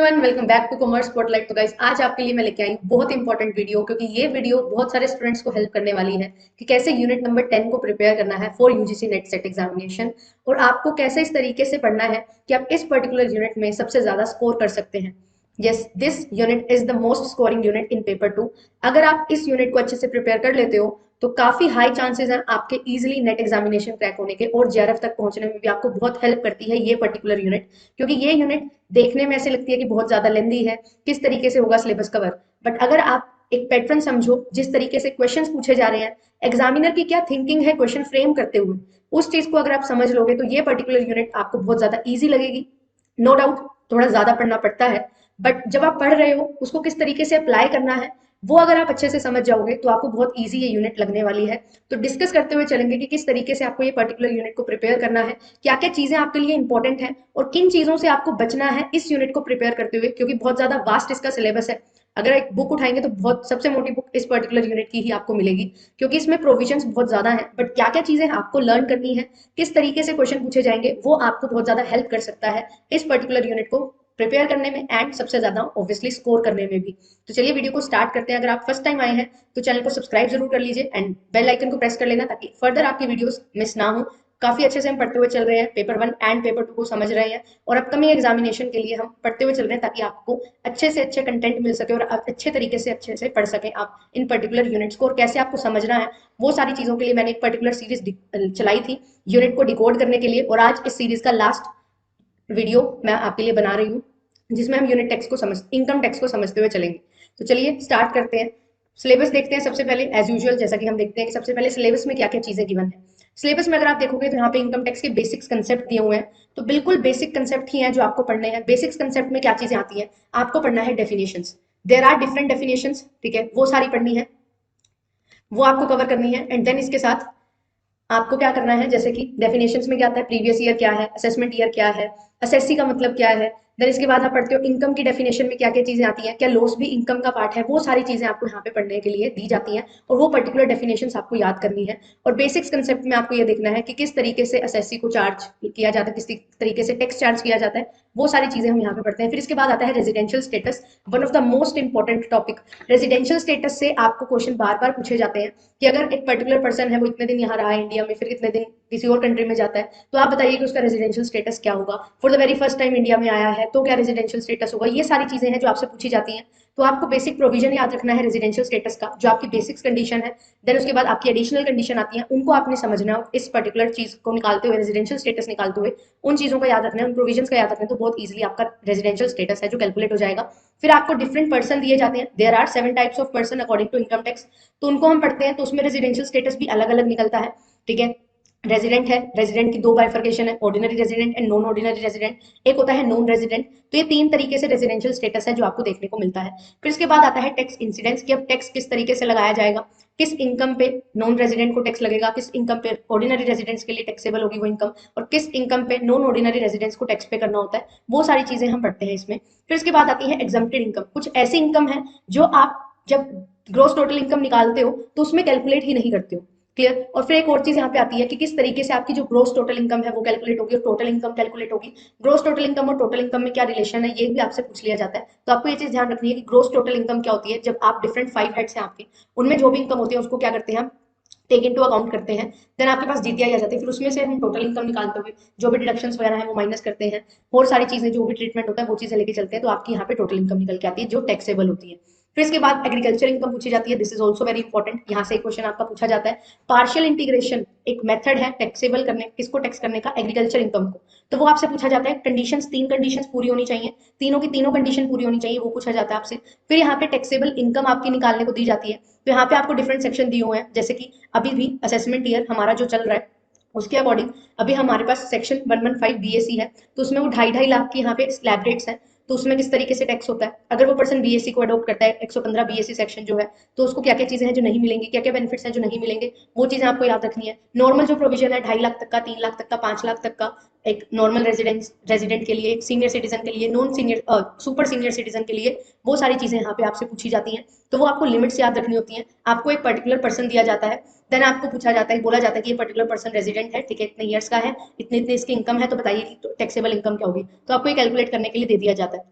Everyone, welcome back to commerce spotlight. तो guys, आज आपके लिए मैं लेके आई हूँ बहुत इंपॉर्टेंट वीडियो, क्योंकि ये वीडियो बहुत सारे स्टूडेंट्स को हेल्प करने वाली है कि कैसे यूनिट नंबर 10 को प्रिपेयर करना है for UGC net set examination, और आपको कैसे इस तरीके से पढ़ना है कि आप इस पर्टिकुलर यूनिट में सबसे ज्यादा स्कोर कर सकते हैं। Yes, this unit is the most scoring unit in paper 2। अगर आप इस यूनिट को अच्छे से प्रिपेयर कर लेते हो तो काफी हाई चांसेस हैं आपके इजीली नेट एग्जामिनेशन क्रैक होने के, और जेआरएफ तक पहुंचने में भी आपको बहुत हेल्प करती है ये पर्टिकुलर यूनिट। क्योंकि ये यूनिट देखने में ऐसे लगती है कि बहुत ज्यादा लेंदी है, किस तरीके से होगा सिलेबस कवर, बट अगर आप एक पैटर्न समझो, जिस तरीके से क्वेश्चंस पूछे जा रहे हैं, एग्जामिनर की क्या थिंकिंग है क्वेश्चन फ्रेम करते हुए, उस चीज को अगर आप समझ लोगे तो ये पर्टिकुलर यूनिट आपको बहुत ज्यादा ईजी लगेगी। नो डाउट थोड़ा ज्यादा पढ़ना पड़ता है, बट जब आप पढ़ रहे हो उसको किस तरीके से अप्लाई करना है वो अगर आप अच्छे से समझ जाओगे तो आपको बहुत ईजी ये यूनिट लगने वाली है। तो डिस्कस करते हुए चलेंगे कि किस तरीके से आपको ये पर्टिकुलर यूनिट को प्रिपेयर करना है, क्या क्या चीजें आपके लिए इंपॉर्टेंट है और किन चीजों से आपको बचना है इस यूनिट को प्रिपेयर करते हुए, क्योंकि बहुत ज्यादा वास्ट इसका सिलेबस है। अगर एक बुक उठाएंगे तो बहुत सबसे मोटी बुक इस पर्टिकुलर यूनिट की ही आपको मिलेगी, क्योंकि इसमें प्रोविजंस बहुत ज्यादा है, बट क्या क्या चीजें आपको लर्न करनी है, किस तरीके से क्वेश्चन पूछे जाएंगे, वो आपको बहुत ज्यादा हेल्प कर सकता है इस पर्टिकुलर यूनिट को प्रिपेयर करने में एंड सबसे ज्यादा ऑब्वियसली स्कोर करने में भी। तो चलिए वीडियो को स्टार्ट करते हैं। अगर आप फर्स्ट टाइम आए हैं तो चैनल को सब्सक्राइब जरूर कर लीजिए एंड बेल आइकन को प्रेस कर लेना, ताकि फर्दर आपकी वीडियोस मिस ना हो। काफी अच्छे से हम पढ़ते हुए चल रहे हैं, पेपर 1 एंड पेपर 2 को समझ रहे हैं, और अपकमिंग एग्जामिनेशन के लिए हम पढ़ते हुए चल रहे हैं, ताकि आपको अच्छे से अच्छे कंटेंट मिल सके और आप अच्छे तरीके से अच्छे से पढ़ सकें आप इन पर्टिकुलर यूनिट्स को, और कैसे आपको समझना है वो सारी चीजों के लिए मैंने एक पर्टिकुलर सीरीज चलाई थी यूनिट को डिकोड करने के लिए। और आज इस सीरीज का लास्ट वीडियो मैं आपके लिए बना रही हूँ, जिसमें हम यूनिट टेक्स को समझ इनकम टैक्स को समझते हुए चलेंगे। तो चलिए स्टार्ट करते हैं। सिलेबस देखते हैं सबसे पहले, एज यूजुअल जैसा कि हम देखते हैं कि सबसे पहले सिलेबस में क्या क्या चीजें गिवन है। सिलेबस में अगर आप देखोगे तो यहाँ पे इनकम टैक्स के बेसिक्स कंसेप्ट दिए हुए हैं, तो बिल्कुल बेसिक कंसेप्ट ही हैं जो आपको पढ़ने हैं। बेसिक्स कंसेप्ट में क्या चीजें आती हैं, आपको पढ़ना है definitions. There are different definitions, ठीक है, वो सारी पढ़नी है, वो आपको कवर करनी है। एंड देन इसके साथ आपको क्या करना है, जैसे कि डेफिनेशंस में क्या आता है, प्रीवियस ईयर क्या है, असेसमेंट ईयर क्या है, असेसी का मतलब क्या है। देन इसके बाद आप पढ़ते हो इनकम की डेफिनेशन में क्या क्या चीजें आती हैं, क्या लॉस भी इनकम का पार्ट है, वो सारी चीजें आपको यहाँ पे पढ़ने के लिए दी जाती हैं, और वो पर्टिकुलर डेफिनेशंस आपको याद करनी है। और बेसिक्स कंसेप्ट में आपको ये देखना है कि किस तरीके से असेसी को चार्ज किया जाता है, किस तरीके से टैक्स चार्ज किया जाता है, वो सारी चीजें हम यहाँ पे पढ़ते हैं। फिर इसके बाद आता है residential status, one of the most important topic. Residential status से आपको क्वेश्चन बार बार पूछे जाते हैं कि अगर एक पर्टिकुलर पर्सन है, वो इतने दिन यहाँ रहा है इंडिया में, फिर कितने दिन किसी और कंट्री में जाता है, तो आप बताइए कि उसका रेजिडेंशियल स्टेटस क्या होगा। For the very first time India में आया है तो क्या रेजिडेंशियल स्टेटस होगा। ये सारी चीजें हैं जो आपसे पूछी जाती हैं। तो आपको बेसिक प्रोविजन याद रखना है रेजिडेंशियल स्टेटस का, जो आपकी बेसिक्स कंडीशन है। देन उसके बाद आपकी एडिशनल कंडीशन आती है, उनको आपने समझना है, इस पर्टिकुलर चीज को निकालते हुए, रेजिडेंशियल स्टेटस निकालते हुए उन चीजों का याद रखना है, उन प्रोविजन का याद रखना है, तो बहुत ईजिली आपका रेजिडेंशियल स्टेटस है जो कैलकुलेट हो जाएगा। फिर आपको डिफरेंट पर्सन दिए जाते हैं, there are 7 types of person according to income tax, तो उनको हम पढ़ते हैं। तो उसमें रेजिडेंशियल स्टेटस भी अलग अलग निकलता है, ठीक है। रेजिडेंट है, रेजिडेंट की दो बाइफर्केशन है, ordinary resident and non ordinary resident, एक होता है नॉन रेजिडेंट। तो ये तीन तरीके से रेजिडेंशियल स्टेटस है जो आपको देखने को मिलता है। फिर इसके बाद आता है टैक्स इंसिडेंस, कि अब टैक्स किस तरीके से लगाया जाएगा, किस इनकम पे नॉन रेजिडेंट को टैक्स लगेगा, किस इनकम पे ऑर्डिनरी रेजिडेंट्स के लिए टैक्सेबल होगी वो इनकम, और किस इनकम पे नॉन ऑर्डिनरी रेजिडेंट्स को टैक्स पे करना होता है, वो सारी चीजें हम पढ़ते हैं इसमें। फिर इसके बाद आती है एग्जम्प्टेड इनकम, कुछ ऐसी इनकम है जो आप जब ग्रोस टोटल इनकम निकालते हो तो उसमें कैलकुलेट ही नहीं करते हो, क्लियर। और फिर एक और चीज यहाँ पे आती है कि किस तरीके से आपकी जो ग्रोस टोटल इनकम है वो कैलकुलेट होगी और टोटल इनकम कैलकुलेट होगी। ग्रोस टोटल इनकम और टोटल इनकम में क्या रिलेशन है, ये भी आपसे पूछ लिया जाता है। तो आपको ये चीज ध्यान रखनी है कि ग्रोस टोटल इनकम क्या होती है, जब आप डिफरेंट 5 हेड्स हैं आपके, उनमें जो भी इनकम होती है उसको क्या करते हैं हम टेक इनटू अकाउंट करते हैं। देन आपके पास जीटीआई आ जाती है, फिर उसमें से हम टोटल इनकम निकालते हुए जो भी डिडक्शंस वगैरह है वो माइनस करते हैं, और सारी चीजें जो भी ट्रीटमेंट होता है वो चीजें लेके चलते हैं, तो आपकी यहाँ पे टोटल इनकम निकल के आती है जो टैक्सेबल होती है। फिर इसके बाद एग्रीकल्चर इनकम पूछी जाती है, this is also very important. यहाँ से एक क्वेश्चन आपका पूछा जाता है। पार्शियल इंटीग्रेशन एक मेथड है टैक्सेबल करने, किसको टैक्स करने का, एग्रीकल्चर इनकम को। तो वो आपसे पूछा जाता है। कंडीशंस, 3 कंडीशंस पूरी होनी चाहिए, तीनों की तीनों कंडीशन पूरी होनी चाहिए, वो पूछा जाता है आपसे। फिर यहाँ पे टैक्सेबल इनकम आपकी निकालने को दी जाती है, तो यहाँ पे आपको डिफरेंट सेक्शन दिए हुए हैं, जैसे कि अभी भी असेसमेंट ईयर हमारा जो चल रहा है उसके अकॉर्डिंग अभी हमारे पास सेक्शन 115 बीएससी है, तो उसमें वो 2.5 लाख की यहाँ पे स्लैब रेट्स है। तो उसमें किस तरीके से टैक्स होता है, अगर वो पर्सन बीएससी को अडॉप्ट करता है, 115 बीएससी सेक्शन जो है, तो उसको क्या क्या चीजें हैं जो नहीं मिलेंगी, क्या क्या बेनिफिट्स हैं जो नहीं मिलेंगे, वो चीजें आपको याद रखनी है। नॉर्मल जो प्रोविजन है 2.5 लाख तक का, 3 लाख तक का, 5 लाख तक का, एक नॉर्मल रेजिडेंट के लिए, एक सीनियर सिटीजन के लिए, non senior super senior citizen के लिए, वो सारी चीजें यहाँ पे आपसे पूछी जाती हैं। तो वो आपको लिमिट्स याद रखनी होती हैं। आपको एक पर्टिकुलर पर्सन दिया जाता है, देन आपको पूछा जाता है, बोला जाता है कि ये पर्टिकुलर पर्सन रेजिडेंट है, ठीक है, इतने ईयर्स का है, इतने इतने इसकी इनकम है, तो बताइए कि टैक्सेबल इनकम क्या होगी। तो आपको ये कैलकुलेट करने के लिए दे दिया जाता है।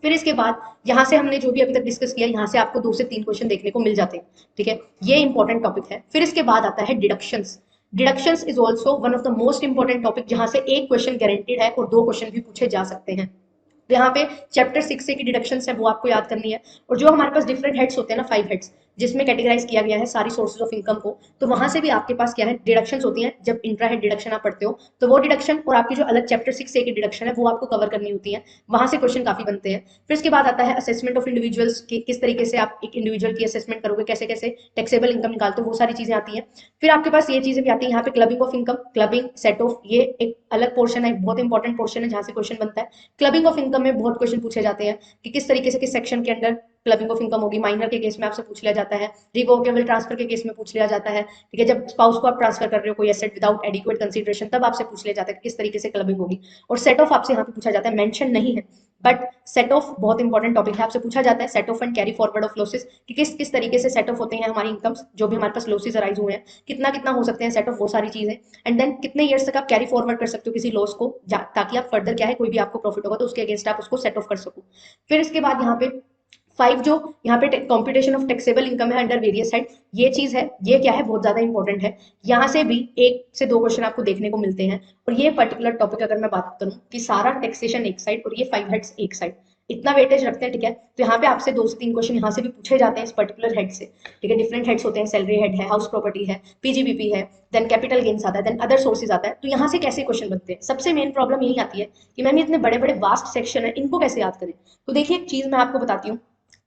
फिर इसके बाद यहाँ से हमने जो भी अभी तक डिस्कस किया, यहाँ से आपको 2 से 3 क्वेश्चन देखने को मिल जाते हैं, ठीक है, ये इंपॉर्टेंट टॉपिक है। फिर इसके बाद आता है deductions. Deductions is also one of the most important topic, जहां से एक क्वेश्चन गारंटेड है और 2 क्वेश्चन भी पूछे जा सकते हैं। तो यहाँ पे चैप्टर 6 से की डिडक्शंस है वो आपको याद करनी है। और जो हमारे पास डिफरेंट हेड्स होते हैं ना, 5 हेड्स, जिसमें कैटेगराइज किया गया है सारी सोर्सेज ऑफ इनकम को, तो वहां से भी आपके पास क्या है, डिडक्शंस होती हैं। जब इंट्रा हेड डिडक्शन आप पढ़ते हो तो वो डिडक्शन और आपकी जो अलग चैप्टर 6 से की डिडक्शन है वो आपको कवर करनी होती है, वहां से क्वेश्चन काफी बनते हैं। फिर इसके बाद आता है असेसमेंट ऑफ इंडिविजुअल्स, की किस तरीके से आप एक इंडिविजुअल की असेसमेंट करोगे, कैसे कैसे टैक्सेबल इनकम निकालते हो, वो सारी चीजें आती हैं। फिर आपके पास ये चीजें भी आती है यहाँ पे, clubbing of income, clubbing set of, ये एक अलग पोर्शन है, बहुत इंपॉर्टेंट पोर्शन है जहां से क्वेश्चन बनता है। क्लबिंग ऑफ इनकम में बहुत क्वेश्चन पूछे जाते हैं कि किस तरीके से किस सेक्शन के अंडर क्लबिंग ऑफ इनकम होगी। माइनर के केस में आपसे पूछ लिया जाता है, रिवोकेबल ट्रांसफर के केस में पूछ लिया जाता है, ठीक है, जब स्पाउस को आप ट्रांसफर कर रहे हो कोई एसेट विदाउट एडिक्वेट कंसीडरेशन, तब आपसे पूछ लिया जाता है किस तरीके से क्लबिंग होगी। और सेट ऑफ आपसे यहाँ पे पूछा जाता है, मेंशन नहीं है बट सेट ऑफ बहुत इंपॉर्टेंट टॉपिक है, आपसे पूछा जाता है set of and carry forward of losses, कि किस किस तरीके से सेट ऑफ होते हैं हमारी इनकम्स, जो भी हमारे पास लॉसेस अराइज हुए हैं, कितना कितना हो सकते हैं सेट ऑफ, वो सारी चीजें। एंड देन कितने ईयर्स तक आप कैरी फॉरवर्ड कर सकते हो किसी लॉस को, ताकि आप फर्दर क्या है, कोई भी आपको प्रॉफिट होगा तो उसके अगेंस्ट आप उसको सेट ऑफ कर सको। फिर इसके बाद यहाँ पे 5 जो यहाँ पे कॉम्पिटिशन ऑफ टैक्सेबल इनकम है अंडर वेरियस हेड, ये चीज है, ये क्या है, बहुत ज्यादा इंपॉर्टेंट है। यहाँ से भी 1 से 2 क्वेश्चन आपको देखने को मिलते हैं। और ये पर्टिकुलर टॉपिक अगर मैं बात करूँ कि सारा टैक्सेशन एक साइड और ये 5 हेड्स एक साइड, इतना वेटेज रखते हैं, ठीक है। तो यहाँ पे आपसे 2 से 3 क्वेश्चन यहाँ से भी पूछे जाते हैं इस पर्टिकुलर हेड से, ठीक है। डिफरेंट हेड्स होते हैं, सैलरी हेड है, हाउस प्रॉपर्टी है, पीजीबीपी है, देन कैपिटल गेन्स आता है, देन अदर सोर्सेज आता है। तो यहाँ से कैसे क्वेश्चन बनते हैं, सबसे मेन प्रॉब्लम यही आती है कि मैम इतने बड़े बड़े वास्ट सेक्शन है, इनको कैसे याद करें। तो देखिए एक चीज मैं आपको बताती हूँ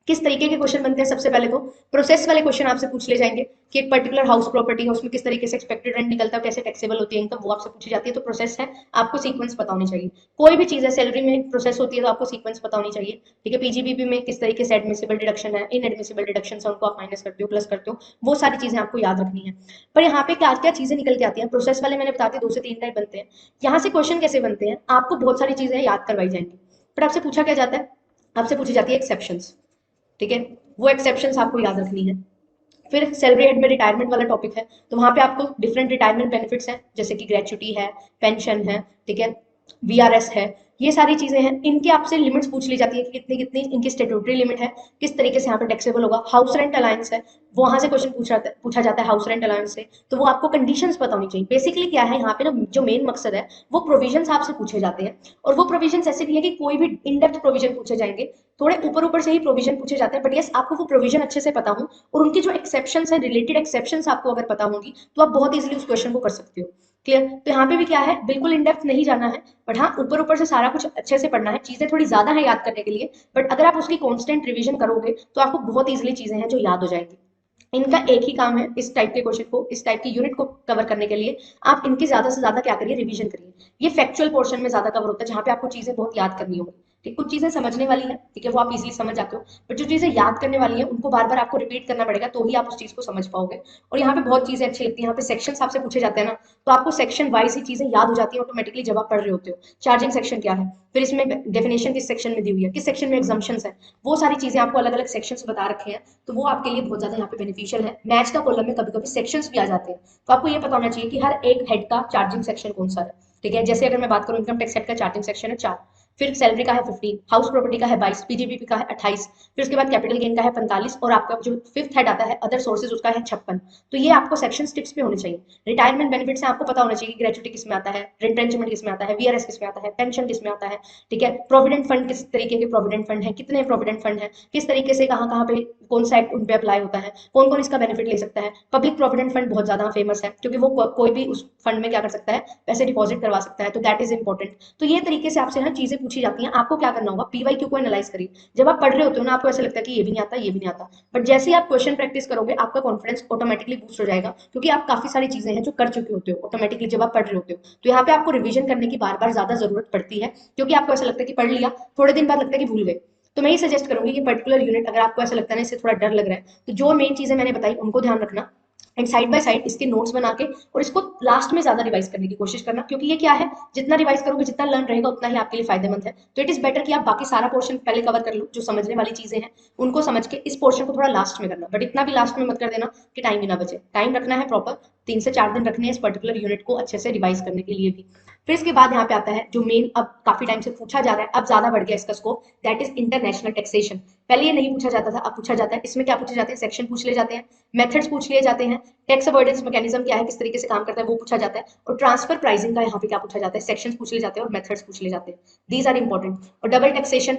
किस तरीके के क्वेश्चन बनते हैं। सबसे पहले तो प्रोसेस वाले क्वेश्चन आपसे पूछ ले जाएंगे कि एक पर्टिकुलर हाउस प्रॉपर्टी है, उसमें किस तरीके से एक्सपेक्टेड रेंट निकलता है, कैसे टैक्सेबल होती है इनकम, वो आपसे पूछी जाती है। तो प्रोसेस है, आपको सीक्वेंस पता होनी चाहिए। कोई भी चीज है, सैलरी में प्रोसेस होती है तो आपको सीक्वेंस पता होनी चाहिए, ठीक है। पीजीबीपी में किस तरीके से एडमिसिबल डिडक्शन है, इनएडमिसिबल डिडक्शन है, उनको आप माइनस करते हो, प्लस करते हो, वो सारी चीजें आपको याद रखनी है। पर यहाँ पे क्या क्या चीजें निकल के आती हैं, प्रोसेस वाले मैंने बताते 2 से 3 टाइप बनते हैं। यहाँ से क्वेश्चन कैसे बनते हैं, आपको बहुत सारी चीजें याद करवाई जाएंगी, पर आपसे पूछा क्या जाता है, आपसे पूछी जाती है एक्सेप्शंस, ठीक है, वो एक्सेप्शंस आपको याद रखनी है। फिर सैलरी हेड में रिटायरमेंट वाला टॉपिक है, तो वहां पे आपको डिफरेंट रिटायरमेंट बेनिफिट्स हैं, जैसे कि ग्रेचुटी है, पेंशन है, ठीक है, वीआरएस है, ये सारी चीजें हैं। इनके आपसे लिमिट्स पूछ ली जाती है कि कितनी कितनी इनकी स्टेट्यूटरी लिमिट है, किस तरीके से यहाँ पे टैक्सेबल होगा। हाउस रेंट अलायंस है, वहां से क्वेश्चन पूछा जाता है हाउस रेंट अलायंस से, तो वो आपको कंडीशंस पता होनी चाहिए। बेसिकली क्या है यहाँ पे ना, जो मेन मकसद है वो प्रोविजंस आपसे पूछे जाते हैं, और वो प्रोविजंस ऐसे नहीं है कि कोई भी इन डेप्थ प्रोविजन पूछे जाएंगे, थोड़े ऊपर ऊपर से ही प्रोविजन पूछे जाते हैं, बट यस आपको वो प्रोविजन अच्छे से पता हो और उनकी जो एक्सेप्शंस है, रिलेटेड एक्सेप्शंस आपको अगर पता होंगी, तो आप बहुत इजीली उस क्वेश्चन को कर सकते हो। क्लियर। तो यहाँ पे भी क्या है, बिल्कुल इन डेप्थ नहीं जाना है, बट हाँ ऊपर ऊपर से सारा कुछ अच्छे से पढ़ना है। चीजें थोड़ी ज्यादा है याद करने के लिए, बट अगर आप उसकी कॉन्स्टेंट रिविजन करोगे तो आपको बहुत इजीली चीजें हैं जो याद हो जाएंगी। इनका एक ही काम है, इस टाइप के क्वेश्चन को, इस टाइप की यूनिट को कवर करने के लिए आप इनकी ज्यादा से ज्यादा क्या करिए, रिवीजन करिए। ये फैक्चुअल पोर्शन में ज्यादा कवर होता है, जहां पे आपको चीजें बहुत याद करनी होगी, ठीक। कुछ चीजें समझने वाली है, ठीक है, वो आप इजीली समझ जाते हो, बट जो चीजें याद करने वाली है उनको बार बार आपको रिपीट करना पड़ेगा, तो ही आप उस चीज को समझ पाओगे। और यहाँ पे बहुत चीजें अच्छी लगती है, यहाँ पे सेक्शन आपसे पूछे जाते हैं ना, तो आपको सेक्शन वाइज ही चीजें याद हो जाती है ऑटोमेटिकली जब आप पढ़ रहे होते हो। चार्जिंग सेक्शन क्या है, फिर इसमें डेफिनेशन किस सेक्शन में दी हुई है, किस सेक्शन में एग्जाम्पशंस है, वो सारी चीजें आपको अलग अलग सेक्शंस बता रखे हैं, तो वो आपके लिए बहुत ज्यादा यहाँ पे बेनिफिशियल है। मैच का कॉलम में कभी कभी सेक्शंस भी आ जाते हैं, तो आपको ये पता होना चाहिए कि हर एक हेड का चार्जिंग सेक्शन कौन सा है, ठीक है। जैसे अगर मैं बात करूं, इनकम टैक्स हेड का चार्जिंग सेक्शन है 4, फिर सैलरी का है 15, हाउस प्रॉपर्टी का है 22, पीजीबीपी का है 28, फिर उसके बाद कैपिटल गेन का है 45, और आपका जो 5th हेड आता है अदर सोर्सेज, उसका है 56। तो ये आपको सेक्शन टिप्स पे होने चाहिए। रिटायरमेंट बेनिफिट्स आपको पता होना चाहिए, ग्रेचुटी किस में आता है, रिट्रेंचमेंट किस में आता है, वीआरएस किस में आता है, पेंशन किस में आता है, ठीक है। प्रोविडेंट फंड किस तरीके के प्रोविडेंट फंड है, कितने प्रोविडेंट फंड है, किस तरीके से कहाँ कहाँ पे कौन सा एक्ट उन पे अप्लाई होता है, कौन कौन इसका बेनिफिट ले सकता है। पब्लिक प्रोविडेंट फंड बहुत ज्यादा फेमस है, क्योंकि वो कोई भी उस फंड में क्या कर सकता है, पैसे डिपॉजिट करवा सकता है, तो दैट इज इंपॉर्टेंट। तो ये तरीके से आपसे ना चीजें पूछी जाती हैं। आपको क्या करना होगा, पीवाईक्यू को एनालाइज करिए। जब आप पढ़ रहे होते हो ना, आपको ऐसा लगता है कि ये भी नहीं आता, ये भी नहीं आता, बट जैसे ही आप क्वेश्चन प्रैक्टिस करोगे, आपका कॉन्फिडेंस ऑटोमेटिकली बूस्ट हो जाएगा, क्योंकि आप काफी सारी चीजें हैं जो कर चुके होते हो ऑटोमेटिकली जब आप पढ़ रहे होते हो। तो यहाँ पे आपको रिवीजन करने की बार बार ज्यादा जरूरत पड़ती है, क्योंकि आपको ऐसा लगता है कि पढ़ लिया, थोड़े दिन बाद लगता है कि भूल गए। तो मैं ये सजेस्ट करूंगी कि पर्टिकुलर यूनिट अगर आपको ऐसा लगता है ना इससे थोड़ा डर लग रहा है, तो जो मेन चीजें मैंने बताई उनको ध्यान रखना, एंड साइड बाय साइड इसके नोट्स बना के और इसको लास्ट में ज्यादा रिवाइज करने की कोशिश करना, क्योंकि ये क्या है, जितना रिवाइज करोगे, जितना लर्न रहेगा, उतना ही आपके लिए फायदेमंद है। तो इट इज बेटर कि आप बाकी सारा पोर्शन पहले कवर कर लो, जो समझने वाली चीजें हैं उनको समझ के इस पोर्शन को थोड़ा लास्ट में करना, बट इतना भी लास्ट में मत कर देना कि टाइम ही ना बचे। टाइम रखना है प्रॉपर, 3 से 4 दिन रखने हैं इस पर्टिकुलर यूनिट को अच्छे से रिवाइज करने के लिए भी। फिर इसके बाद यहाँ पे आता है जो मेन अब काफी टाइम से पूछा जा रहा है, अब ज्यादा बढ़ गया इसका scope, that is international taxation. पहले ये नहीं पूछा जाता था, अब पूछा जाता है। इसमें क्या पूछे जाते हैं, सेक्शन पूछ लिए जाते हैं, मेथड्स पूछ लिए जाते हैं, टैक्स अवॉइडेंस मैकेनिज्म क्या है, किस तरीके से काम करता है वो पूछा जाता है, और ट्रांसफर प्राइसिंग का यहाँ पे क्या पूछा जाता है, सेक्शन पूछ लिए जाते हैं और मेथड्स पूछ लिए जाते हैं। These are important. और डबल टैक्सेशन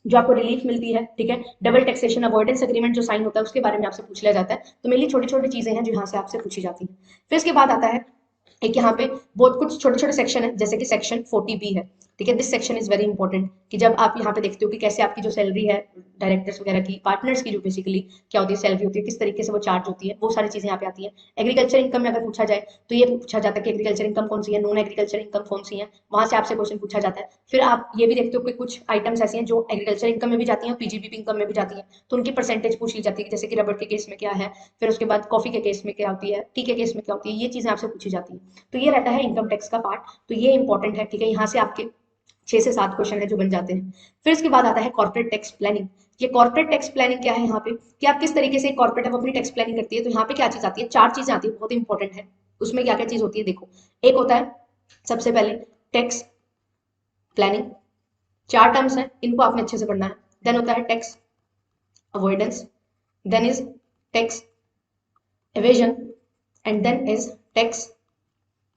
जो आपको रिलीफ मिलती है, ठीक है, डबल टैक्सेशन अवॉइडेंस एग्रीमेंट जो साइन होता है उसके बारे में आपसे पूछ लिया जाता है। तो मेनली छोटी छोटी चीजें हैं जो यहाँ से आपसे पूछी जाती हैं। फिर इसके बाद आता है एक यहाँ पे बहुत कुछ छोटे छोटे सेक्शन है, जैसे कि सेक्शन 40B है, ठीक है। This section is very important कि जब आप यहाँ पे देखते हो कि कैसे आपकी जो सैलरी है डायरेक्टर्स वगैरह की, पार्टनर्स की जो बेसिकली क्या होती है सैलरी होती है, किस तरीके से वो चार्ज होती है, वो सारी चीजें यहाँ पे आती है। एग्रीकल्चर इनकम में अगर पूछा जाए तो ये पूछा जाता है कि एग्रीकल्चर इनकम कौन सी है, नॉन एग्रीकल्चर इनकम कौन सी है, वहां से आपसे क्वेश्चन पूछा जाता है। फिर आप ये भी देखते हो कि कुछ आइटम्स ऐसी हैं जो एग्रीकल्चर इनकम में भी जाती हैं, पीजीबीपी इनकम में भी जाती है, तो उनकी परसेंटेज पूछ ली जाती है, जैसे कि रबड़ के केस में क्या है, फिर उसके बाद कॉफी के केस में क्या होती है, टी के केस में क्या होती है, ये चीजें आपसे पूछी जाती है। तो ये रहता है इनकम टैक्स का पार्ट, तो ये इंपॉर्टेंट है, ठीक है। यहाँ से आपके 6 से 7 क्वेश्चन है जो बन जाते हैं। फिर इसके बाद आता है कॉर्पोरेट टैक्स प्लानिंग। ये कॉर्पोरेट टैक्स प्लानिंग क्या है यहाँ पे, कि आप किस तरीके से कॉर्पोरेट अपनी टैक्स प्लानिंग करती है। तो यहाँ पे क्या चीज आती है, 4 चीजें आती है, बहुत इंपॉर्टेंट है। उसमें क्या क्या चीज होती है देखो, एक होता है सबसे पहले टैक्स प्लानिंग, 4 टर्म्स हैं, इनको आपने अच्छे से पढ़ना है। देन होता है tax avoidance, then is tax evasion, and then is tax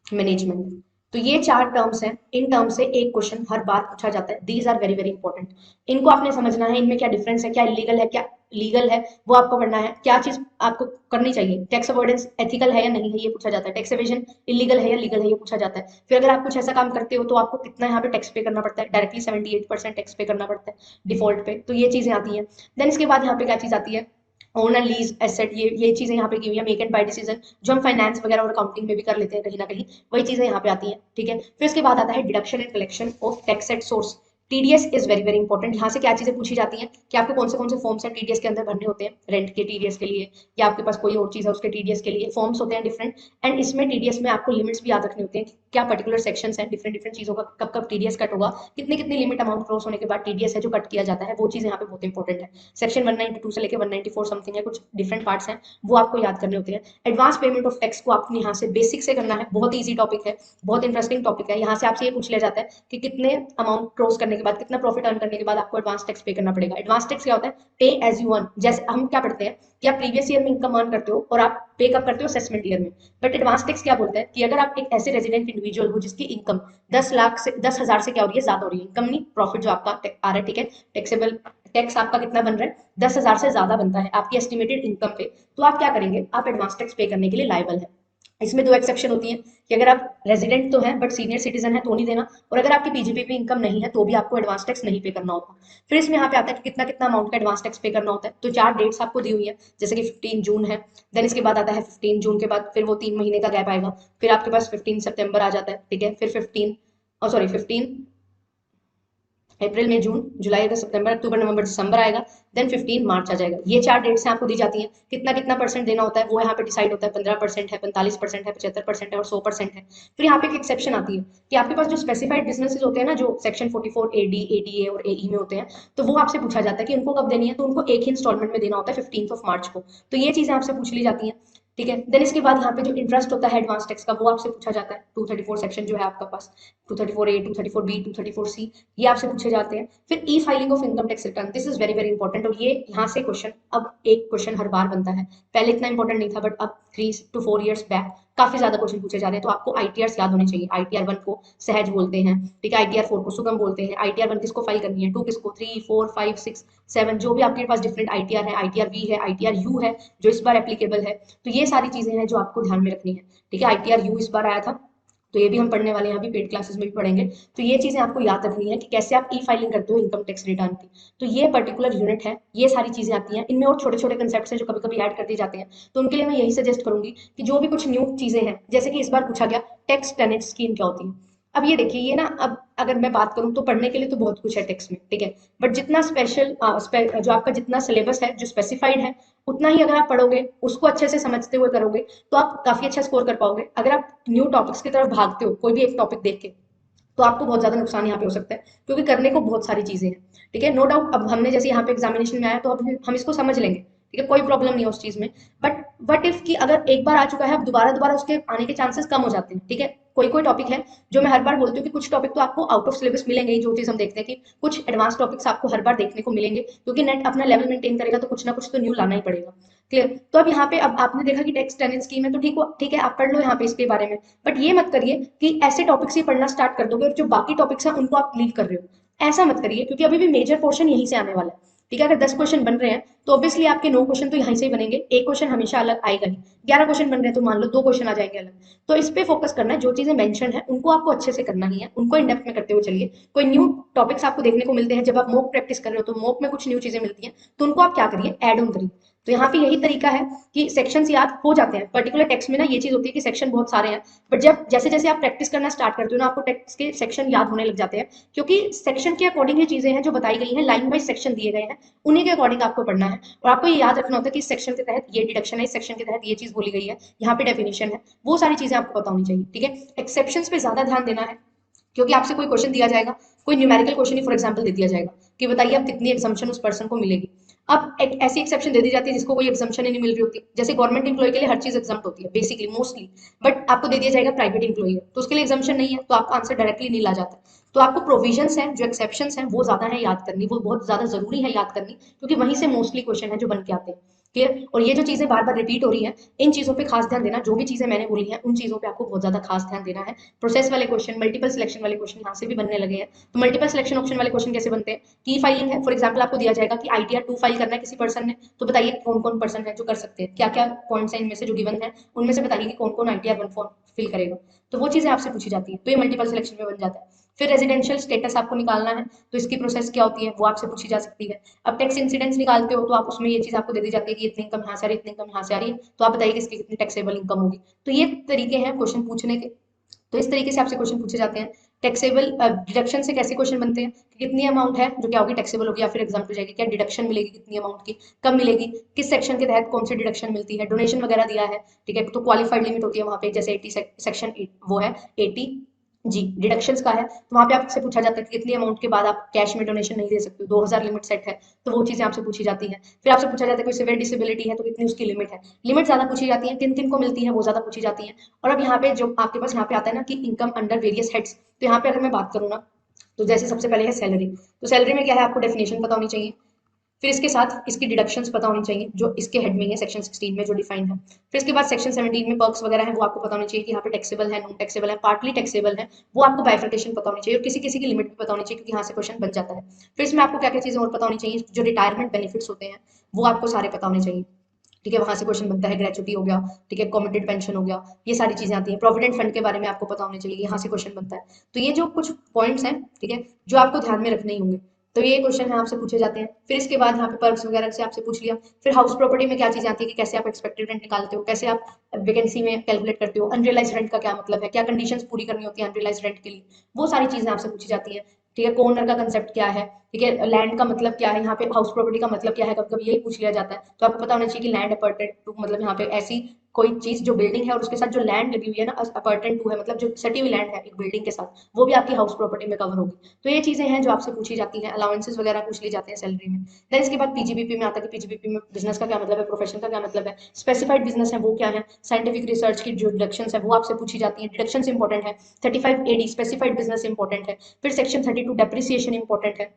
management. तो ये 4 टर्म्स हैं, इन टर्म्स से एक क्वेश्चन हर बार पूछा जाता है। These are very very important. इनको आपने समझना है, इनमें क्या डिफरेंस है, क्या इलीगल है क्या लीगल है, वो आपको पढ़ना है। क्या चीज आपको करनी चाहिए, टैक्स अवॉइडेंस एथिकल है या नहीं है ये पूछा जाता है, टैक्स एवेजन इलीगल है या लीगल है ये पूछा जाता है। फिर अगर आप कुछ ऐसा काम करते हो तो आपको कितना यहाँ पे टैक्स पे करना पड़ता है, डायरेक्टली 78% टैक्स पे करना पड़ता है डिफॉल्ट पे, तो ये चीजें आती हैं। देन इसके बाद यहाँ पे क्या चीज आती है, ओनर लीज एसेट, ये चीजें यहाँ पे की हुई है। मेक एंड बाय डिसीजन जो हम फाइनेंस वगैरह और अकाउंटिंग में भी कर लेते हैं कहीं ना कहीं, वही चीजें यहाँ पे आती हैं, ठीक है। फिर इसके बाद आता है deduction and collection of tax at source. TDS is very very important. यहाँ से क्या चीजें पूछी जाती हैं कि आपको कौन से फॉर्म्स हैं टीडीएस के अंदर भरने होते हैं, रेंट के टीडीएस के लिए या आपके पास कोई और चीज है उसके टीडीएस के लिए फॉर्म्स होते हैं डिफरेंट। एंड इसमें टीडीएस में आपको लिमिट्स भी याद रखने होते हैं कि क्या पर्टिकुलर सेक्शंस हैं, डिफरेंट डिफरेंट चीजों का कब कब टीडीएस कट होगा, कितनी कितनी लिमिट अमाउंट क्रॉस होने के बाद टीडीएस है जो कट किया जाता है, वो चीज यहाँ पे बहुत इंपॉर्टेंट है। सेक्शन 192 से लेकर 194 समथिंग है, कुछ डिफरेंट पार्ट्स हैं, वो आपको याद करने होते हैं। एडवांस पेमेंट ऑफ टैक्स को आपने यहाँ से बेसिक से करना है, बहुत ईजी टॉपिक है, बहुत इंटरेस्टिंग टॉपिक है। यहाँ से आपसे ये पूछ लिया जाता है कि कितने अमाउंट क्रॉस करने के बाद, कितना प्रॉफिट अर्न करने के बाद आपको एडवांस टैक्स पे करना पड़ेगा। एडवांस टैक्स क्या होता है, पे एज यू अर्न। जैसे हम क्या पढ़ते हैं कि आप प्रीवियस ईयर में इनकम अर्न करते हो और आप पे कब करते हो, असेसमेंट ईयर में। बट एडवांस टैक्स क्या बोलता है कि अगर आप एक ऐसे रेजिडेंट इंडिविजुअल हो जिसकी इनकम 10 लाख से 10,000 से क्या हो रही है, ज्यादा हो रही है, इनकम नहीं प्रॉफिट जो आपका आ रहा है, ठीक है, टैक्सेबल टैक्स आपका कितना बन रहा है, 10,000 से ज्यादा बनता है आपकी एस्टिमेटेड इनकम पे, तो आप क्या करेंगे, आप एडवांस टैक्स पे करने के लिए लायबल है। इसमें 2 एक्सेप्शन होती हैं कि अगर आप रेजिडेंट तो हैं बट सीनियर सिटीजन है तो नहीं देना, और अगर आपकी पीजीपीपी इनकम नहीं है तो भी आपको एडवांस टैक्स नहीं पे करना होता। फिर इसमें यहाँ पे आता है कि कितना कितना अमाउंट का एडवांस टैक्स पे करना होता है। तो 4 डेट्स आपको दी हुई है, जैसे कि 15 जून है, देन इसके बाद आता है 15 जून के बाद फिर वो 3 महीने का गैप आएगा, फिर आपके पास 15 सितंबर आ जाता है, ठीक है, फिर 15 अप्रैल में जून जुलाई अगस्त सितंबर अक्टूबर नवंबर दिसंबर आएगा, देन 15 मार्च आ जाएगा। ये 4 डेट्स आपको दी जाती हैं, कितना कितना परसेंट देना होता है वो यहाँ पे डिसाइड होता है, 15% है, 45% है, 75% है और 100% है। फिर यहाँ पे एक एक्सेप्शन आती है कि आपके पास जो स्पेसिफाइड बिजनेसेस होते हैं ना, जो सेक्शन 44 AD ADA और AE में होते हैं, तो वो आपसे पूछा जाता है कि उनको कब देनी है, तो उनको एक ही इंस्टॉलमेंट में देना होता है 15 मार्च को। तो ये चीजें आपसे पूछ ली जाती हैं, ठीक है। देन इसके बाद यहाँ पे जो इंटरेस्ट होता है एडवांस टैक्स का वो आपसे पूछा जाता है, 234 सेक्शन जो है आपका पास, 234A 234B 234C, ये आपसे पूछे जाते हैं। फिर ई filing of income tax return, this is very very important, और ये यहाँ से क्वेश्चन, अब एक क्वेश्चन हर बार बनता है, पहले इतना इंपॉर्टेंट नहीं था बट अब 3 to 4 years बैक काफी ज्यादा क्वेश्चन पूछे जा रहे हैं। तो आपको आईटीआर याद होने चाहिए। ITR 1 को सहज बोलते हैं, ठीक है, ITR 4 को सुगम बोलते हैं, ITR 1 किसको फाइल करनी है, 2 किसको, 3 4 5 6 7 जो भी आपके पास डिफरेंट ITR है, ITR V है, ITR U है जो इस बार एप्लीकेबल है। तो ये सारी चीजें हैं जो आपको ध्यान में रखनी है, ठीक है। ITR U इस बार आया था, तो ये भी हम पढ़ने वाले हैं, अभी पेड क्लासेस में भी पढ़ेंगे। तो ये चीजें आपको याद रखनी है कि कैसे आप ई फाइलिंग करते हो इनकम टैक्स रिटर्न की। तो ये पर्टिकुलर यूनिट है, ये सारी चीजें आती हैं, इनमें और छोटे छोटे कंसेप्ट हैं जो कभी कभी ऐड कर दिए जाते हैं। तो उनके लिए मैं यही सजेस्ट करूंगी कि जो भी कुछ न्यू चीजें हैं, जैसे कि इस बार पूछा गया टैक्स टेनेट स्कीम क्या होती है। अब ये देखिए, ये ना, अब अगर मैं बात करूं तो पढ़ने के लिए तो बहुत कुछ है टैक्स में, ठीक है, बट जितना जो आपका जितना सिलेबस है जो स्पेसिफाइड है, उतना ही अगर आप पढ़ोगे, उसको अच्छे से समझते हुए करोगे, तो आप काफी अच्छा स्कोर कर पाओगे। अगर आप न्यू टॉपिक्स की तरफ भागते हो कोई भी एक टॉपिक देख के, तो आपको बहुत ज्यादा नुकसान यहाँ पे हो सकता है, क्योंकि करने को बहुत सारी चीजें हैं, ठीक है, नो डाउट। अब हमने जैसे यहाँ पे एग्जामिनेशन में आया तो अब हम इसको समझ लेंगे, ठीक है, कोई प्रॉब्लम नहीं है उस चीज में। बट वट इफ कि अगर एक बार आ चुका है, अब दोबारा दोबारा उसके आने के चांसेस कम हो जाते हैं, ठीक है। कोई कोई टॉपिक है जो मैं हर बार बोलती हूँ कि कुछ टॉपिक तो आपको आउट ऑफ सिलेबस मिलेंगे ही, जो चीज़ हम देखते हैं कि कुछ एडवांस टॉपिक्स आपको हर बार देखने को मिलेंगे, क्योंकि नेट अपना लेवल मेंटेन करेगा तो कुछ ना कुछ तो न्यू लाना ही पड़ेगा। क्लियर? तो अब यहाँ पे अब आपने देखा कि टेक्स्ट टेनिस स्कीम है, तो ठीक है आप पढ़ लो यहाँ पे इसके बारे में, बट ये मत करिए कि ऐसे टॉपिक्स ही पढ़ना स्टार्ट कर दोगे और जो बाकी टॉपिक्स हैं उनको आप लीव कर रहे हो। ऐसा मत करिए, क्योंकि अभी भी मेजर पोर्शन यहीं से आने वाला है। ठीक है, अगर 10 क्वेश्चन बन रहे हैं तो ऑब्वियसली आपके 9 क्वेश्चन तो यहीं से ही बनेंगे, एक क्वेश्चन हमेशा अलग आएगा ही। 11 क्वेश्चन बन रहे हैं तो मान लो 2 क्वेश्चन आ जाएंगे अलग। तो इस पे फोकस करना है, जो चीजें मेंशन है उनको आपको अच्छे से करना ही है, उनको इन डेप्थ में करते हुए चलिए। कोई न्यू टॉपिक्स आपको देखने को मिलते हैं जब आप मॉक प्रैक्टिस कर रहे हो, तो मॉक में कुछ न्यू चीजें मिलती हैं, तो उनको आप क्या करिए, ऐड ऑन करिए। तो यहाँ पे यही तरीका है कि सेक्शंस याद हो जाते हैं। पर्टिकुलर टेक्स्ट में ना ये चीज होती है कि सेक्शन बहुत सारे हैं, बट जब जैसे जैसे आप प्रैक्टिस करना स्टार्ट करते हो ना, आपको टेक्स्ट के सेक्शन याद होने लग जाते हैं, क्योंकि सेक्शन के अकॉर्डिंग ये चीजें हैं जो बताई गई हैं, लाइन वाइज सेक्शन दिए गए हैं, उन्हीं के अकॉर्डिंग आपको पढ़ना है। और आपको ये याद रखना होता है कि इस सेक्शन के तहत ये डिडक्शन है, इस सेक्शन के तहत ये चीज बोली गई है, यहाँ पे डेफिनेशन है, वो सारी चीजें आपको पता होनी चाहिए। ठीक है, एक्सेप्शंस पे ज्यादा ध्यान देना है, क्योंकि आपसे कोई क्वेश्चन दिया जाएगा, कोई न्यूमेरिकल क्वेश्चन ही फॉर एग्जांपल दे दिया जाएगा कि बताइए अब कितनी एग्जम्पशन उस पर्सन को मिलेगी। अब एक ऐसी एक्सेप्शन दे दी जाती है जिसको कोई एग्जम्पशन ही नहीं मिल रही होती, जैसे गवर्नमेंट एम्प्लॉय के लिए हर चीज एग्जाम्प्ट होती है बेसिकली मोस्टली, बट आपको दे दिया जाएगा प्राइवेट एम्प्लॉय है तो उसके लिए एग्जम्पशन नहीं है, तो आपका आंसर डायरेक्टली नहीं ला जाता। तो आपको प्रोविजंस हैं, जो एक्सेप्शंस हैं वो ज्यादा है याद करनी, वो बहुत ज्यादा जरूरी है याद करनी, क्योंकि वहीं से मोस्टली क्वेश्चन है जो बन के आते हैं। क्लियर? और ये जो चीजें बार बार रिपीट हो रही हैं, इन चीजों पे खास ध्यान देना, जो भी चीजें मैंने बोली हैं उन चीजों पे आपको बहुत ज्यादा खास ध्यान देना है। प्रोसेस वाले क्वेश्चन, मल्टीपल सिलेक्शन वाले क्वेश्चन यहाँ से भी बनने लगे हैं। तो मल्टीपल सिलेक्शन ऑप्शन वाले क्वेश्चन कैसे बनते हैं? की फाइलिंग है, फॉर एग्जाम्पल आपको दिया जाएगा कि आईटीआर 2 फाइल करना है किसी पर्सन ने, तो बताइए कौन कौन पर्सन है जो कर सकते हैं, क्या क्या पॉइंट्स हैं इनमें से जो गिवन है, उनमें से बताइए कि कौन कौन आईटीआर 1 फॉर्म फिल करेगा। तो वो चीजें आपसे पूछी जाती है, तो ये मल्टीपल सिलेक्शन में बन जाता है। फिर रेजिडेंशियल स्टेटस आपको निकालना है, तो इसकी प्रोसेस क्या होती है वो आपसे पूछी जा सकती है। अब टैक्स इंसिडेंस निकालते हो तो आप उसमें ये चीज आपको दे दी जाती है कि इतनी इनकम यहाँ से आ रही है, इतनी इनकम यहाँ से आ रही है, तो आप बताइए कि इसकी कितनी टैक्सेबल इनकम होगी। तो ये तरीके हैं क्वेश्चन पूछने के। तो इस तरीके से आपसे क्वेश्चन पूछे जाते हैं। टैक्सेबल डिडक्शन से कैसे क्वेश्चन बनते हैं कि कितनी अमाउंट है जो क्या होगी, टैक्सेबल होगी, या फिर एग्जाम हो जाएगी, क्या डिडक्शन मिलेगी कितनी अमाउंट की, कब मिलेगी, किस सेक्शन के तहत कौन सी डिडक्शन मिलती है, डोनेशन वगैरह दिया है। ठीक है, तो क्वालिफाइड लिमिट होती है वहां पे, जैसे 80 सेक्शन वो है 80 जी डिडक्शंस का है, तो वहां पे आपसे पूछा जाता है कि कितनी अमाउंट के बाद आप कैश में डोनेशन नहीं दे सकते हो, 2000 लिमिट सेट है, तो वो चीजें आपसे पूछी जाती है। फिर आपसे पूछा जाता है कोई सिवियर डिसेबिलिटी है तो कितनी उसकी लिमिट है, लिमिट ज्यादा पूछी जाती है, किन किन को मिलती है वो ज्यादा पूछी जाती है। और अब यहाँ पे जो आपके पास यहाँ पे आता है ना कि इनकम अंडर वेरियस हेड्स, तो यहाँ पे अगर मैं बात करूँ ना, तो जैसे सबसे पहले है सैलरी, तो सैलरी में क्या है आपको डेफिनेशन पता होनी चाहिए। फिर इसके साथ इसकी डिडक्शंस पता होनी चाहिए जो इसके हेड में है, सेक्शन 16 में जो डिफाइंड है। फिर इसके बाद सेक्शन 17 में पर्क्स वगैरह है वो आपको पता होनी चाहिए कि यहाँ पे टैक्सेबल है, नॉन टैक्सेबल है, पार्टली टैक्सेबल है, वो आपको बाइफर्केशन पता होनी चाहिए, और किसी किसी की लिमिट भी पता होनी चाहिए, क्योंकि यहाँ से क्वेश्चन बन जाता है। फिर इसमें आपको क्या क्या चीजें और पता होनी चाहिए, जो रिटायरमेंट बेनिफिट्स होते हैं वो आपको सारे पता होने चाहिए। ठीक है, वहां से क्वेश्चन बनता है, ग्रेचुटी हो गया, ठीक है, कॉमेटेड पेंशन हो गया, ये सारी चीजें आती हैं। प्रोविडेंट फंड के बारे में आपको पता होने चाहिए, यहाँ से क्वेश्चन बनता है। तो ये जो कुछ पॉइंट्स हैं, ठीक है, जो आपको ध्यान में रखने ही होंगे, तो ये क्वेश्चन है आपसे पूछे जाते हैं। फिर इसके बाद यहाँ पे पर्क्स वगैरह से आपसे पूछ लिया। फिर हाउस प्रॉपर्टी में क्या चीज आती है कि कैसे आप एक्सपेक्टेड रेंट निकालते हो, कैसे आप वैकेंसी में कैलकुलेट करते हो, अनरियलाइज रेंट का क्या मतलब है, क्या कंडीशंस पूरी करनी होती है अनरियलाइज रेंट के लिए, वो सारी चीजें आपसे पूछी जाती है। ठीक है, कोनर का कंसेप्ट क्या है, ठीक है, लैंड का मतलब क्या है, यहाँ पे हाउस प्रॉपर्टी का मतलब क्या है, कभी कभी यही पूछ लिया जाता है। तो आपको पता होना चाहिए कि लैंड अपर्टेड टू मतलब यहाँ पे ऐसी कोई चीज जो बिल्डिंग है और उसके साथ जो लैंड लगी हुई है ना, अपर्टेंट टू है मतलब जो सटी हुई लैंड है एक बिल्डिंग के साथ, वो भी आपकी हाउस प्रॉपर्टी में कवर होगी। तो ये चीजें हैं जो आपसे पूछी जाती हैं। अलाउंसेस वगैरह पूछ ली जाते हैं सैलरी में। देन इसके बाद पीजीबीपी में आता है कि पीजीबीपी में बिजनेस का क्या मतलब है, प्रोफेशन का क्या मतलब है, स्पेसिफाइड बिजनेस है वो क्या है, साइंटिफिक रिसर्च की जो डिडक्शंस है वो आपसे पूछी जाती है, डिडक्शंस इंपॉर्टेंट है। 35 एडी स्पेसिफाइड बिजनेस इंपॉर्टेंट है। फिर सेक्शन 32 डेप्रिसिएशन इंपॉर्टेंट है।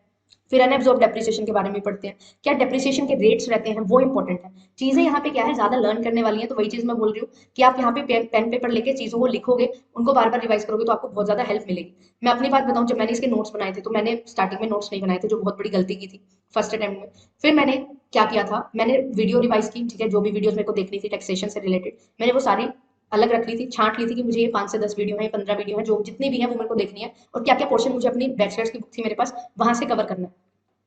फिर अनएब्सॉर्ब डेप्रिसिएशन के बारे में पढ़ते हैं, क्या डेप्रिसिएशन के रेट्स रहते हैं वो इंपॉर्टेंट है। चीजें यहाँ पे क्या है ज्यादा लर्न करने वाली है, तो वही चीज मैं बोल रही हूँ कि आप यहाँ पे पेन पेपर लेके चीजों को लिखोगे, उनको बार बार रिवाइज करोगे तो आपको बहुत ज्यादा हेल्प मिलेगी। मैं अपनी बात बताऊं, जब मैंने इसके नोट्स बनाए थे तो मैंने स्टार्टिंग में नोट्स नहीं बनाए थे, जो बहुत बड़ी गलती की थी फर्स्ट अटेम्प्ट में। फिर मैंने क्या किया था, मैंने वीडियो रिवाइज की, ठीक है, जो भी वीडियोस मेरे को देखनी थी टैक्सेशन से रिलेटेड, मैंने वो सारी अलग रख ली थी, छांट ली थी कि मुझे ये 5 से 10 वीडियो है, 15 वीडियो है, जो जितनी भी है वो मेरे को देखनी है, और क्या क्या पोर्शन मुझे अपनी बैचलर्स की बुक थी मेरे पास वहां से कवर करना है।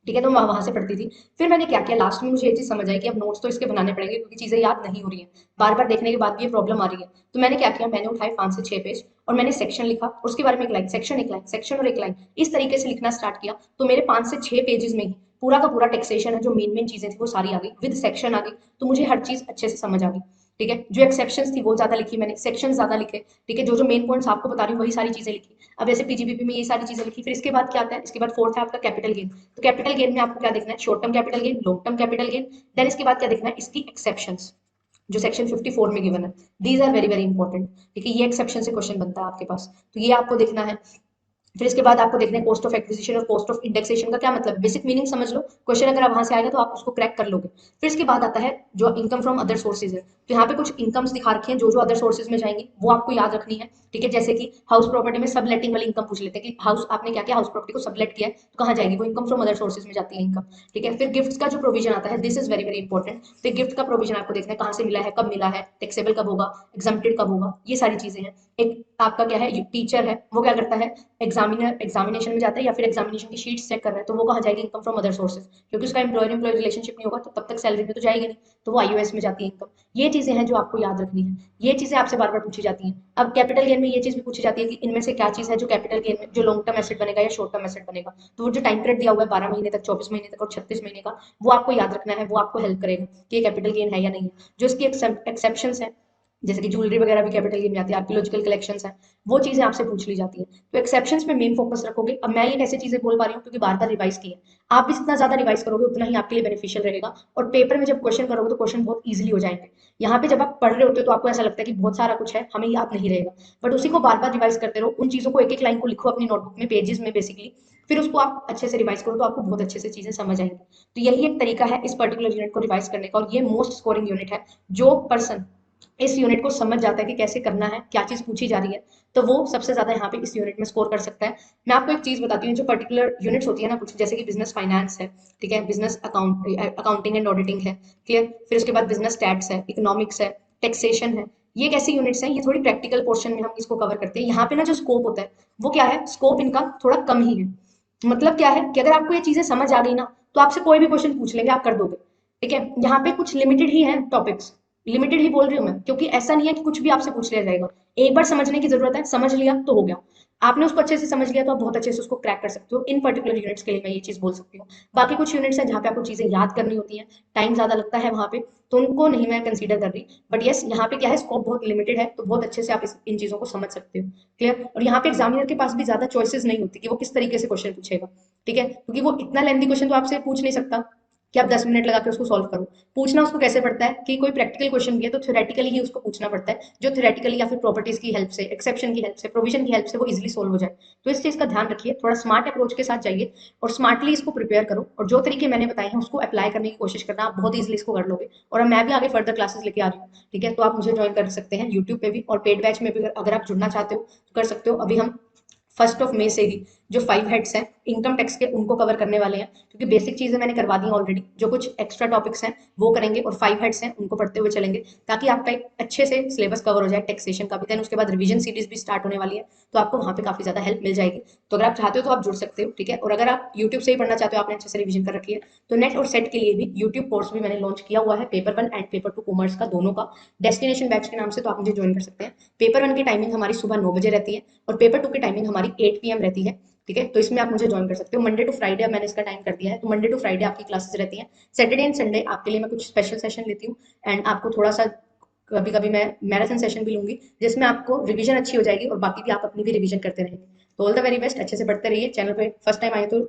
ठीक है, तो मैं वहां से पढ़ती थी। फिर मैंने क्या किया, लास्ट में मुझे ये चीज समझ आई कि अब नोट्स तो इसके बनाने पड़ेंगे, क्योंकि चीजें याद नहीं हो रही हैं, बार बार देखने के बाद भी ये प्रॉब्लम आ रही है। तो मैंने क्या किया, मैंने उठाए 5 से 6 पेज और मैंने सेक्शन लिखा, और उसके बारे में एक लाइन, सेक्शन एक लाइन, सेक्शन और एक लाइन, इस तरीके से लिखना स्टार्ट किया। तो मेरे 5 से 6 पेजेस में ही पूरा का पूरा टैक्सेशन है, जो मेन मेन चीजें थी वो सारी आ गई, विद सेक्शन आ गई, तो मुझे हर चीज अच्छे से समझ आ गई। ठीक है, जो एक्सेप्शंस थी वो ज्यादा लिखी मैंने, सेक्शन ज्यादा लिखे। ठीक है, जो जो मेन पॉइंट्स आपको बता रही हूँ वही सारी चीजें लिखी। अब ऐसे पीजीबीपी में ये सारी चीजें लिखी। फिर इसके बाद क्या आता है, इसके बाद फोर्थ है आपका कैपिटल गेन। तो कैपिटल गेन में आपको क्या देखना है, short term capital gain, long term capital gain. Then इसके बाद क्या देखना है, इसकी एक्सेप्शंस। जो सेक्शन 54 में गिवन है। These are very very important. ठीक है, ये एक्सेप्शन से क्वेश्चन बनता है आपके पास, तो ये आपको देखना है। फिर इसके बाद आपको देखना है कॉस्ट ऑफ एक्विजिशन और कॉस्ट ऑफ इंडेक्सेशन का क्या मतलब, बेसिक मीनिंग समझ लो, क्वेश्चन अगर आप वहां से आएगा तो आप उसको क्रैक कर लोगे। फिर इसके बाद आता है जो इनकम फ्रॉम अदर सोर्सेज है, तो यहाँ पे कुछ इनकम्स दिखा रखे हैं जो जो अदर सोर्सेज में जाएंगी वो आपको याद रखनी है। ठीक है, जैसे कि हाउस प्रॉपर्टी में सबलेटिंग वाली इनकम पूछ लेते हैं कि हाउस आपने क्या किया, हाउस प्रॉपर्टी को सबलेट किया है, तो कहाँ जाएगी वो इनकम, फ्रॉम अदर सोर्सेज में जाती है इनकम। ठीक है, फिर गिफ्ट का जो प्रोविजन आता है, this is very very important. तो गिफ्ट का प्रोविजन आपको देखना है कहाँ से मिला है, कब मिला है, टैक्सेबल कब होगा, एग्जम्प्टेड कब होगा, ये सारी चीजें हैं। एक आपका क्या है, टीचर है वो क्या करता है, एग्जामिनेशन में जाता है या फिर एग्जामिनेशन की शीट्स चेक कर रहा है, तो वो कहाँ जाएगी, इनकम फ्रॉम अदर सोर्सेज, क्योंकि उसका एम्प्लॉयर एम्प्लॉय रिलेशनशिप नहीं होगा तो तब तक सैलरी में तो जाएगी नहीं, तो वो आईओएस में जाती है इनकम। ये चीजें हैं जो आपको याद रखनी है, ये चीजें आपसे बार बार पूछी जाती हैं। अब कैपिटल गेन में ये चीज भी पूछी जाती है कि इनमें से क्या चीज है जो कैपिटल गेन में जो लॉन्ग टर्म एसेट बनेगा या शॉर्ट टर्म एसेट बनेगा, तो वो जो टाइम पीरियड दिया हुआ है 12 महीने तक, 24 महीने तक और 36 महीने का, वो आपको याद रखना है, वो आपको हेल्प करेगा कि ये कैपिटल गेन है या नहीं है। जो इसकी एक्सेप्शन है, जैसे कि ज्वेलरी वगैरह भी कैपिटल गेन में आती है, आर्कियोलॉजिकल कलेक्शंस है, वो चीजें आपसे पूछ ली जाती है। तो एक्सेप्शंस पे मेन फोकस रखोगे। अब मैं ये कैसे चीजें बोल पा रही हूँ क्योंकि बार बार रिवाइज की है, आप भी जितना ज्यादा रिवाइज करोगे उतना ही आपके लिए बेनिफिशियल रहेगा, और पेपर में जब क्वेश्चन करोगे तो क्वेश्चन बहुत ईजिली हो जाएंगे। यहाँ पे जब आप पढ़ रहे होते हो तो आपको ऐसा लगता है कि बहुत सारा कुछ है, हमें याद नहीं रहेगा, बट उसी को बार बार रिवाइज करते रहो, उन चीजों को एक एक लाइन को लिखो अपनी नोटबुक में, पेजेस में बेसिकली, फिर उसको आप अच्छे से रिवाइज करो तो आपको बहुत अच्छे से चीजें समझ आएंगी। तो यही एक तरीका है इस पर्टिकुलर यूनिट को रिवाइज करने का, और ये मोस्ट स्कोरिंग यूनिट है। जो पर्सन इस यूनिट को समझ जाता है कि कैसे करना है, क्या चीज पूछी जा रही है, तो वो सबसे ज्यादा यहाँ पे इस यूनिट में स्कोर कर सकता है। मैं आपको एक चीज बताती हूँ, जो पर्टिकुलर यूनिट्स होती है ना कुछ, जैसे कि बिजनेस फाइनेंस है, ठीक है, बिजनेस अकाउंटिंग एंड ऑडिटिंग है, क्लियर, फिर उसके बाद बिजनेस स्टैट्स है, इकोनॉमिक्स है, टैक्सेशन है, ये कैसी यूनिट्स हैं, ये थोड़ी प्रैक्टिकल पोर्शन में हम इसको कवर करते हैं। यहाँ पे ना जो स्कोप होता है वो क्या है, स्कोप इनका थोड़ा कम ही है। मतलब क्या है कि अगर आपको ये चीजें समझ आ गई ना तो आपसे कोई भी क्वेश्चन पूछ लेंगे, आप कर दोगे। ठीक है, यहाँ पे कुछ लिमिटेड ही है टॉपिक्स, लिमिटेड ही बोल रही हूँ मैं, क्योंकि ऐसा नहीं है कि कुछ भी आपसे पूछ लिया जाएगा। एक बार समझने की जरूरत है, समझ लिया तो हो गया, आपने उसको अच्छे से समझ लिया तो आप बहुत अच्छे से उसको क्रैक कर सकते हो। इन पर्टिकुलर यूनिट्स के लिए मैं ये चीज बोल सकती हूँ। बाकी कुछ यूनिट्स हैं जहाँ पे आपको चीजें याद करनी होती हैं, टाइम ज्यादा लगता है वहां पे, तो उनको नहीं मैं कंसीडर कर रही। बट यस, यहाँ पे क्या है, स्कोप बहुत लिमिटेड है, तो बहुत अच्छे से आप इन चीजों को समझ सकते हो, क्लियर। और यहाँ पे एग्जामिनर के पास भी ज्यादा चॉइसेस नहीं होती कि वो किस तरीके से क्वेश्चन पूछेगा। ठीक है, क्योंकि वो इतना लेंथी क्वेश्चन तो आपसे पूछ नहीं सकता कि आप 10 मिनट लगा के उसको सॉल्व करो। पूछना उसको कैसे पड़ता है कि कोई प्रैक्टिकल क्वेश्चन भी है तो थ्योरेटिकली ही उसको पूछना पड़ता है, जो थ्योरेटिकली या फिर प्रॉपर्टीज की हेल्प से, एक्सेप्शन की हेल्प से, प्रोविजन की हेल्प से वो इजिली सोल्व हो जाए। तो इस चीज का ध्यान रखिए, थोड़ा स्मार्ट अप्रोच के साथ जाइए और स्मार्टली इसको प्रिपेयर करो, और जो तरीके मैंने बताए हैं उसको अप्लाई करने की कोशिश करना, आप बहुत ईजिली इसको कर लोगे। और मैं भी आगे फर्दर क्लासेस लेके आ रही हूँ, ठीक है, तो आप मुझे ज्वाइन कर सकते हैं यूट्यूब पे भी, और पेड बैच में भी अगर आप जुड़ना चाहते हो तो कर सकते हो। अभी हम 1 मई से ही जो 5 हेड्स हैं इनकम टैक्स के उनको कवर करने वाले हैं, क्योंकि बेसिक चीजें मैंने करवा दी ऑलरेडी, जो कुछ एक्स्ट्रा टॉपिक्स हैं वो करेंगे, और 5 हेड्स हैं उनको पढ़ते हुए चलेंगे, ताकि आपका एक अच्छे से सिलेबस कवर हो जाए टैक्सेशन का भी। देन उसके बाद रिवीजन सीरीज भी स्टार्ट होने वाली है, तो आपको वहाँ पे काफी ज्यादा हेल्प मिल जाएगी। तो अगर आप चाहते हो तो आप जुड़ सकते हो, ठीक है। और अगर आप यूट्यूब से ही पढ़ना चाहते हो, आपने अच्छे से रिवीजन कर रखी है, तो नेट और सेट के लिए भी यूट्यूब कोर्स भी मैंने लॉन्च किया हुआ है, पेपर 1 एंड पेपर 2 कॉमर्स का, दोनों का, डेस्टिनेशन बैच के नाम से, तो आप मुझे ज्वाइन कर सकते हैं। पेपर 1 की टाइमिंग हमारी सुबह 9 बजे रहती है, और पेपर 2 की टाइमिंग हमारी 8 PM रहती है। ठीक है, तो इसमें आप मुझे ज्वाइन कर सकते हो। मंडे टू फ्राइडे मैंने इसका टाइम कर दिया है, तो मंडे टू फ्राइडे आपकी क्लासेस रहती हैं। सैटरडे एंड संडे आपके लिए मैं कुछ स्पेशल सेशन लेती हूँ, एंड आपको थोड़ा सा कभी कभी मैं मैराथन सेशन भी लूंगी, जिसमें आपको रिवीजन अच्छी हो जाएगी और बाकी भी आप अपनी भी रिवीजन करते रहेंगे। तो ऑल द वेरी बेस्ट, अच्छे से पढ़ते रहिए। चैनल पे फर्स्ट टाइम आए तो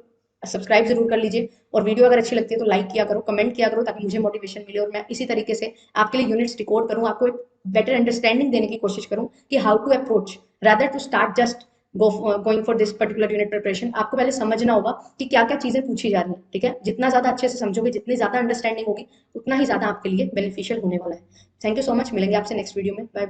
सब्सक्राइब जरूर कर लीजिए, और वीडियो अगर अच्छी लगती है तो लाइक किया करो, कमेंट किया करो, ताकि मुझे मोटिवेशन मिले और मैं इसी तरीके से आपके लिए यूनिट्स रिकॉर्ड करूँ, आपको एक बेटर अंडरस्टैंडिंग देने की कोशिश करूँ कि how to approach, rather to start just going for this particular unit preparation. आपको पहले समझना होगा कि क्या क्या चीजें पूछी जा रही है। ठीक है, जितना ज्यादा अच्छे से समझोगे, जितनी ज्यादा अंडरस्टैंडिंग होगी, उतना ही ज्यादा आपके लिए बेनिफिशियल होने वाला है। थैंक यू सो मच, मिलेंगे आपसे नेक्स्ट वीडियो में, बाय बाय।